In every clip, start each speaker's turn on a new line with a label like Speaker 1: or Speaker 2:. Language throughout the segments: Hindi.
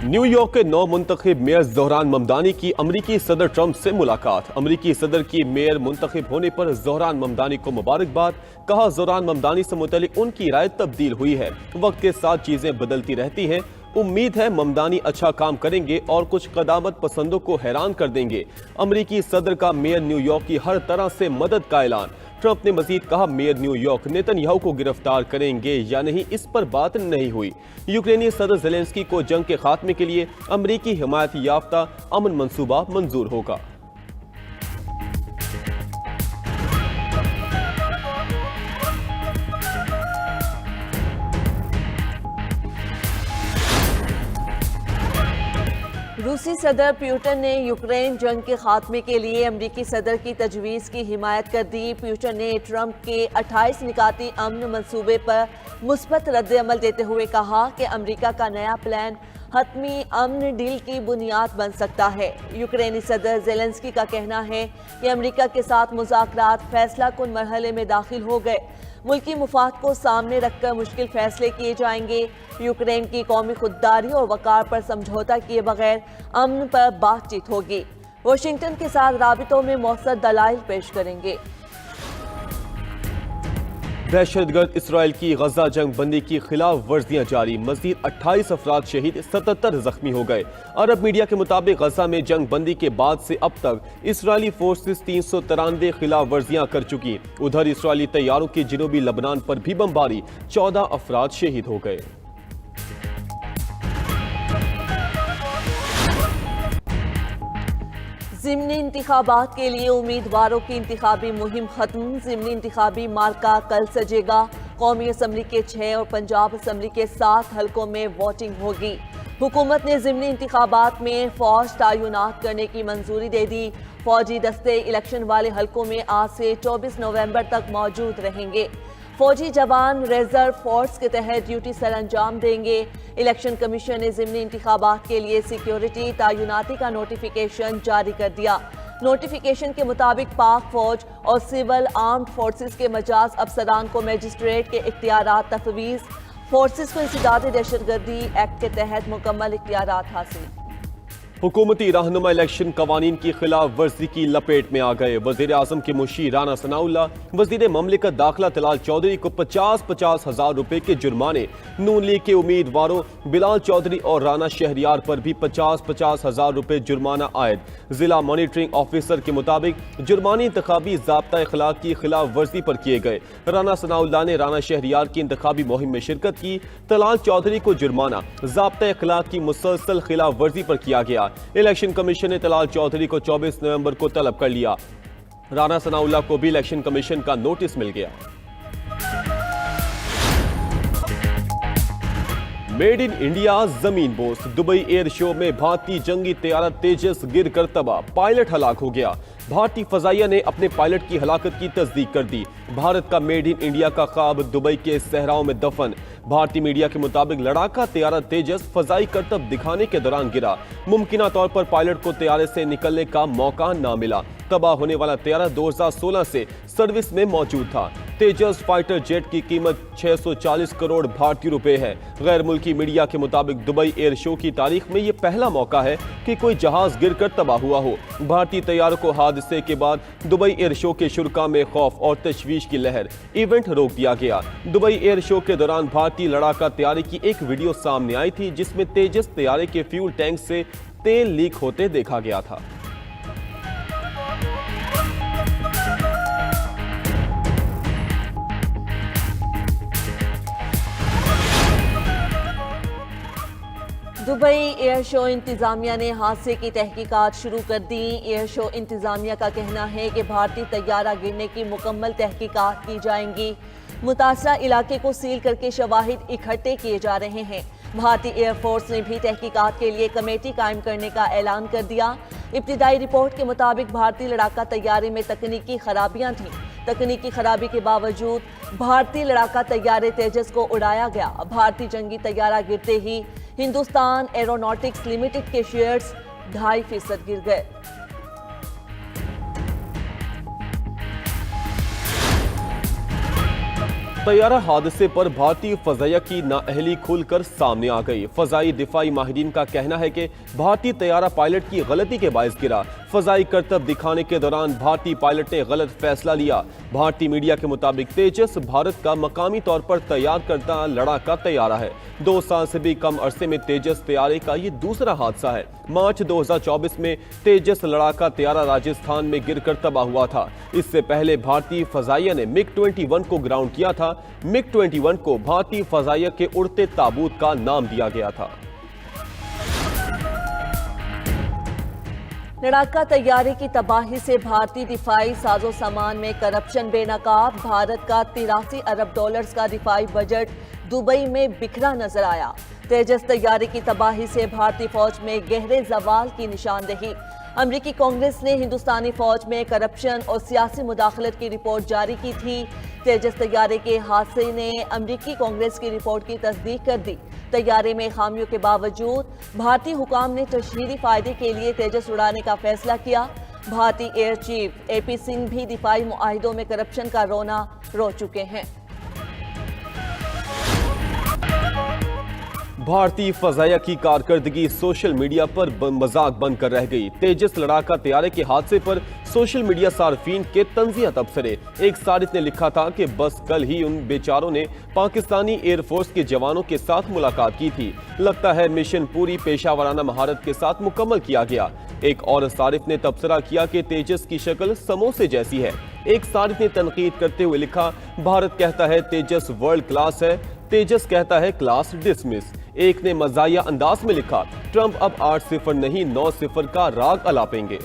Speaker 1: न्यूयॉर्क के नौ मुंतखब मेयर ज़ोहरान ममदानी की अमरीकी सदर ट्रंप से मुलाकात। अमरीकी सदर की मेयर मुंतखब होने पर ज़ोहरान ममदानी को मुबारकबाद। कहा, ज़ोहरान ममदानी से मुतल्लिक उनकी राय तब्दील हुई है। वक्त के साथ चीजें बदलती रहती हैं। उम्मीद है ममदानी अच्छा काम करेंगे और कुछ क़दामत पसंदों को हैरान कर देंगे। अमरीकी सदर का मेयर न्यूयॉर्क की हर तरह से मदद का ऐलान। ट्रंप ने मजीद कहा, मेयर न्यूयॉर्क नेतन्याहू को गिरफ्तार करेंगे या नहीं, इस पर बात नहीं हुई। यूक्रेनी सदर ज़ेलेंस्की को जंग के खात्मे के लिए अमरीकी हिमायत याफ्ता अमन मंसूबा मंजूर होगा।
Speaker 2: रूसी सदर प्यूटन ने यूक्रेन जंग के खात्मे के लिए अमरीकी सदर की तजवीज़ की हिमायत कर दी। प्यूटन ने ट्रंप के 28 निकाती अमन मंसूबे पर मुस्बत रद्द-ए-अमल देते हुए कहा कि अमरीका का नया प्लान हतमी अमन डील की बुनियाद बन सकता है। यूक्रेनी सदर ज़ेलेंस्की का कहना है कि अमरीका के साथ मुज़ाकरात फैसला कुन मरहले में दाखिल हो गए। मुल्की मुफाद को सामने रखकर मुश्किल फैसले किए जाएंगे। यूक्रेन की कौमी खुददारी और वकार पर समझौता किए बगैर अमन पर बातचीत होगी। वाशिंगटन के साथ राबितों में मौसर दलाइल पेश करेंगे।
Speaker 1: दहशतगर्द इसराइल की गजा जंग बंदी की खिलाफ वर्जियां जारी। मजीद 28 अफराद शहीद, 77 जख्मी हो गए। अरब मीडिया के मुताबिक गजा में जंग बंदी के बाद से अब तक इसराइली फोर्सेस 393 खिलाफ वर्जियां कर चुकी। उधर इसराइली तैयारों की जनूबी लबनान पर भी बमबारी, 14 अफराद शहीद हो गए।
Speaker 2: ज़िमनी इंतिखाबात के लिए उम्मीदवारों की इंतिखाबी मुहिम खत्म। ज़िमनी इंतिखाबी मार्का कल सजेगा। कौमी असम्बली के 6 और पंजाब असम्बली के 7 हलकों में वोटिंग होगी। हुकूमत ने ज़िमनी इंतिखाबात में फौज तैनात करने की मंजूरी दे दी। फौजी दस्ते इलेक्शन वाले हलकों में आज से 24 नवंबर तक मौजूद रहेंगे। फौजी जवान रिजर्व फोर्स के तहत ड्यूटी सर अंजाम देंगे। इलेक्शन कमीशन ने ज़िमनी इंतिखाबात के लिए सिक्योरिटी तैनाती का नोटिफिकेशन जारी कर दिया। नोटिफिकेशन के मुताबिक पाक फौज और सिविल आर्म्ड फोर्सेस के मजाज अफसरान को मजिस्ट्रेट के इख्तियारात तफवीज़। फोर्सेस को इंसदाद दहशतगर्दी एक्ट के तहत मुकम्मल इख्तियारात हासिल।
Speaker 1: हुकूमती रहनुमा इलेक्शन कवानीन की खिलाफ वर्जी की लपेट में आ गए। वजीर आजम के मुशीर राना सनाउल्लाह, वजीर ममलिकत दाखिला तलाल चौधरी को 50-50 हजार रुपए के जुर्माने। नून लीग के उम्मीदवारों बिलाल चौधरी और राना शहरियार पर भी 50-50 हजार रुपए जुर्माना आयद। जिला मॉनिटरिंग ऑफिसर के मुताबिक जुर्माने इंतखाबी ज़ाब्ता अखलाक की खिलाफ वर्जी पर किए गए। राना सनाउल्लाह ने राना शहरियार की इंतखाबी मुहिम में शिरकत की। तलाल चौधरी को जुर्माना ज़ाब्ता अखलाक की मुसलसल खिलाफ वर्जी पर किया गया। इलेक्शन कमीशन ने तलाल चौधरी को 24 नवंबर को तलब कर लिया। राना सनाउल्लाह को भी इलेक्शन कमीशन का नोटिस मिल गया। मेड इन इंडिया जमीन बोस। दुबई एयर शो में भारतीय जंगी तैयारा तेजस गिर कर तबाह, पायलट हलाक हो गया। भारतीय फजाइया ने अपने पायलट की हलाकत की तस्दीक कर दी। भारत का मेड इन इंडिया का ख्वाब दुबई के सहराओं में दफन। भारतीय मीडिया के मुताबिक लड़ाका तैयारा तेजस फजाई करतब दिखाने के दौरान गिरा। मुमकिना तौर पर पायलट को तैयारे से निकलने का मौका ना मिला। तबाह होने वाला तैयारा 2016 से सर्विस में मौजूद था। तेजस फाइटर जेट की कीमत 640 करोड़ भारतीय रुपए है। गैर मुल्की मीडिया के मुताबिक दुबई एयर शो की तारीख में यह पहला मौका है कि कोई जहाज गिरकर तबाह हुआ हो। भारतीय तैयारों को हादसे के बाद दुबई एयर शो के शुरा में खौफ और तशवीश की लहर। इवेंट रोक दिया गया। दुबई एयर शो के दौरान भारतीय लड़ाका तैयारे की एक वीडियो सामने आई थी, जिसमें तेजस तैयारे के फ्यूल टैंक से तेल लीक होते देखा गया था।
Speaker 2: दुबई एयर शो इंतजामिया ने हादसे की तहकीकात शुरू कर दी। एयर शो इंतजामिया का कहना है कि भारतीय तैयारा गिरने की मुकम्मल तहकीकात की जाएंगी। मुतासरा इलाके को सील करके शवाहिद इकट्ठे किए जा रहे हैं। भारतीय एयरफोर्स ने भी तहकीकात के लिए कमेटी कायम करने का ऐलान कर दिया। इब्तिदाई रिपोर्ट के मुताबिक भारतीय लड़ाका तैयारे में तकनीकी खराबियां थीं। तकनीकी खराबी के बावजूद भारतीय लड़ाका तैयारे तेजस को उड़ाया गया। भारतीय जंगी तैयारा गिरते ही हिंदुस्तान एरोनॉटिक्स लिमिटेड के शेयर्स 2.5% गिर गए।
Speaker 1: तैयारा हादसे पर भारतीय फजाइया की नाअहली खुलकर सामने आ गई। फजाई दिफाई माहिरीन का कहना है कि भारतीय तैयारा पायलट की गलती के बायस गिरा। फजाई करतब दिखाने के दौरान भारतीय पायलट ने गलत फैसला लिया। भारतीय मीडिया के मुताबिक तेजस भारत का मकामी तौर पर तैयार करता लड़ाका तैयारा है। 2 साल से भी कम अरसे में तेजस तैयारे का ये दूसरा हादसा है। मार्च 2024 में तेजस लड़ाका तैयारा राजस्थान में गिरकर तबाह हुआ था। इससे पहले भारतीय फजाइया ने MiG-21 को ग्राउंड किया था। MiG-21 को भारतीय फजाइया के उड़ते ताबूत का नाम दिया गया था।
Speaker 2: लड़ाका तैयारे की तबाही से भारतीय दिफाई साजो सामान में करप्शन बेनकाब। भारत का 83 अरब डॉलर्स का दिफाई बजट दुबई में बिखरा नजर आया। तेजस तैयारे की तबाही से भारतीय फौज में गहरे जवाल की निशानदेही। अमरीकी कांग्रेस ने हिंदुस्तानी फौज में करप्शन और सियासी मुदाखलत की रिपोर्ट जारी की थी। तेजस तैयारे के हादसे ने अमरीकी कांग्रेस की रिपोर्ट की तस्दीक कर दी। तैयारे में खामियों के बावजूद भारतीय हुकाम ने तशहीरी फायदे के लिए तेजस उड़ाने का फैसला किया। भारतीय एयर चीफ AP सिंह भी दिफाई मुआहिदों में करप्शन का रोना रो चुके हैं।
Speaker 1: भारतीय फजाइया की कारकर्दगी सोशल मीडिया पर मजाक बनकर रह गई। तेजस लड़ाका तैयारे के हादसे पर सोशल मीडिया सार्फिन के तंजिया तबसरे। एक सारिफ ने लिखा था कि बस कल ही उन बेचारों ने पाकिस्तानी एयरफोर्स के जवानों के साथ मुलाकात की थी। लगता है मिशन पूरी पेशावराना महारत के साथ मुकम्मल किया गया। एक और सारिफ ने तबसरा किया कि तेजस की शक्ल समोसे जैसी है। एक सारिफ ने तनकीद करते हुए लिखा, भारत कहता है तेजस वर्ल्ड क्लास है, तेजस कहता है क्लास डिसमिस। एक ने मजाया अंदाज में लिखा, ट्रंप अब 8-0 नहीं 9-0 का राग अलापेंगे।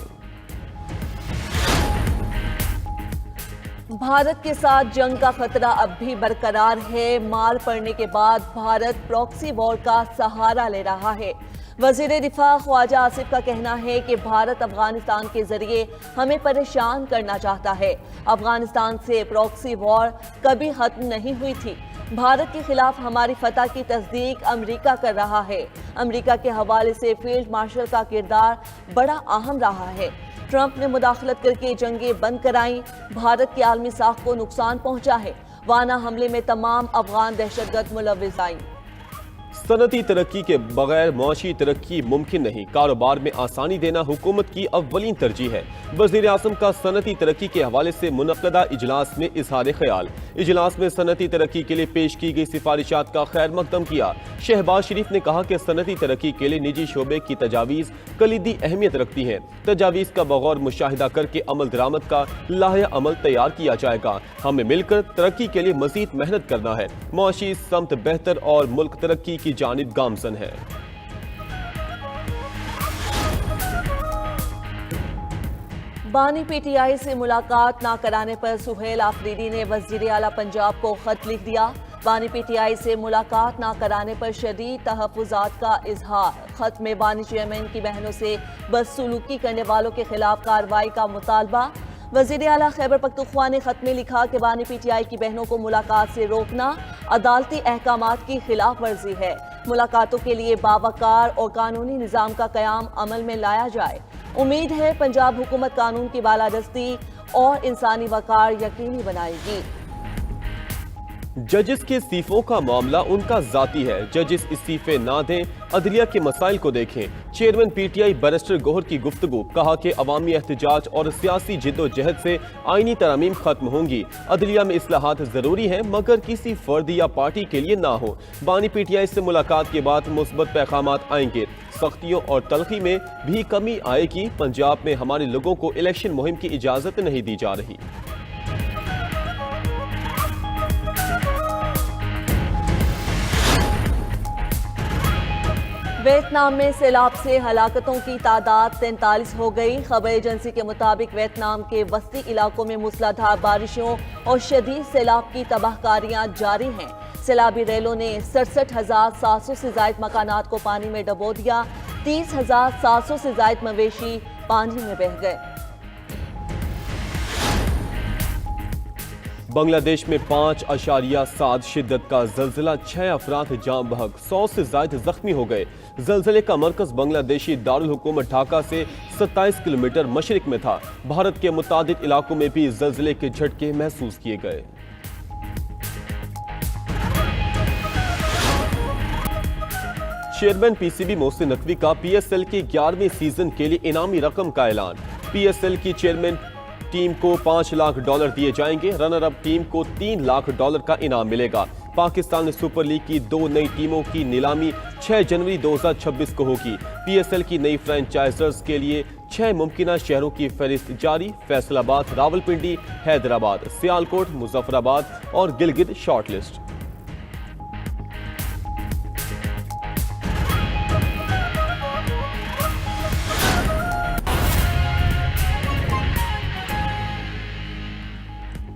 Speaker 2: भारत के साथ जंग का खतरा अब भी बरकरार है। मार पड़ने के बाद भारत प्रॉक्सी वॉर का सहारा ले रहा है। वजीर दिफा ख्वाजा आसिफ का कहना है कि भारत अफगानिस्तान के जरिए हमें परेशान करना चाहता है। अफगानिस्तान से प्रॉक्सी वॉर कभी खत्म नहीं हुई थी। भारत के खिलाफ हमारी फतह की तस्दीक अमेरिका कर रहा है। अमेरिका के हवाले से फील्ड मार्शल का किरदार बड़ा अहम रहा है। ट्रंप ने मुदाखलत करके जंगें बंद कराई। भारत की आलमी साख को नुकसान पहुंचा है। वाना हमले में तमाम अफगान दहशतगर्द मुलव्विस आईं।
Speaker 1: सनती तरक्की के बगैर मुआशी तरक्की मुमकिन नहीं। कारोबार में आसानी देना हुकूमत की अव्वलीन तरजीह है। वज़ीर आज़म का सनती तरक्की के हवाले से मुनक़दा इजलास में इजहार ख्याल। इजलास में सनती तरक्की के लिए पेश की गई सिफारिशात का खैर मकदम किया। शहबाज शरीफ ने कहा कि सनती तरक्की के लिए निजी शोबे की तजावीज़ कलीदी अहमियत रखती हैं। तजावीज़ का बगौर मुशाहिदा करके अमल दरामद का लाहे अमल तैयार किया जाएगा। हमें मिलकर तरक्की के लिए मजीद मेहनत करना है। मुआशी समत बेहतर और मुल्क तरक्की की जानिब गामजन है।
Speaker 2: बानी PTI से मुलाकात ना कराने पर सुहेल आफरीदी ने वज़ीर आला पंजाब को खत लिख दिया। बानी PTI से मुलाकात ना कराने पर शदीद तहफ़्फ़ुज़ात का इजहार। खत में बानी चेयरमैन की बहनों से बदसलूकी करने वालों के खिलाफ कार्रवाई का मुतालबा। वज़ीर आला खैबर पख्तूनख्वा ने खत में लिखा कि बानी PTI की बहनों को मुलाकात से रोकना अदालती अहकामात की खिलाफ वर्जी है। मुलाकातों के लिए बावकार और कानूनी निज़ाम का क़याम अमल में लाया जाए। उम्मीद है पंजाब हुकूमत कानून की बालादस्ती और इंसानी वकार यकीनी बनाएगी।
Speaker 1: जजिस के इस्तीफों का मामला उनका जाती है। जजिस इस्तीफे ना दें, अदलिया के मसाइल को देखें। चेयरमैन PTI बैरिस्टर गोहर की गुफ्तगू। कहा कि अवामी एहतजाज और सियासी जिद्दोजहद से आईनी तरमीम खत्म होंगी। अदलिया में इस्लाहात जरूरी है मगर किसी फर्द या पार्टी के लिए ना हो। बानी PTI से मुलाकात के बाद मुस्बत पैगामात आएंगे। सख्तियों और तलखी में भी कमी आएगी। पंजाब में हमारे लोगों को इलेक्शन मुहिम की इजाजत नहीं दी जा रही।
Speaker 2: वियतनाम में सैलाब से हलाकतों की तादाद 43 हो गई। खबर एजेंसी के मुताबिक वियतनाम के वस्ती इलाकों में मूसलाधार बारिशों और शदीद सैलाब की तबाहकारियां जारी हैं। सैलाबी रेलों ने 67,700 से जायद मकानात को पानी में डबो दिया। 30,700 से जायद मवेशी पानी में बह गए।
Speaker 1: बांग्लादेश में 5.7 शिद्दत का जल्जला, 6 अफराद जाम बहक, 100 से ज्यादा जख्मी हो गए। जल्जले का मरकज बांग्लादेशी दारुल हुकूमत ढाका से 27 किलोमीटर मशरिक में था। भारत के मुतादिद इलाकों में भी जल्जले के झटके महसूस किए गए। चेयरमैन पीसीबी मोहसिन नकवी का पीएसएल के 11वें सीजन के लिए इनामी रकम का ऐलान। पीएसएल की चेयरमैन टीम को $5 लाख दिए जाएंगे। रनर अप टीम को $3 लाख का इनाम मिलेगा। पाकिस्तान सुपर लीग की 2 नई टीमों की नीलामी 6 जनवरी 2026 को होगी। पीएसएल की नई फ्रेंचाइजर्स के लिए 6 मुमकिना शहरों की फहरिस्त जारी। फैसलाबाद, रावलपिंडी, हैदराबाद, सियालकोट, मुजफ्फराबाद और गिलगित शॉर्टलिस्ट।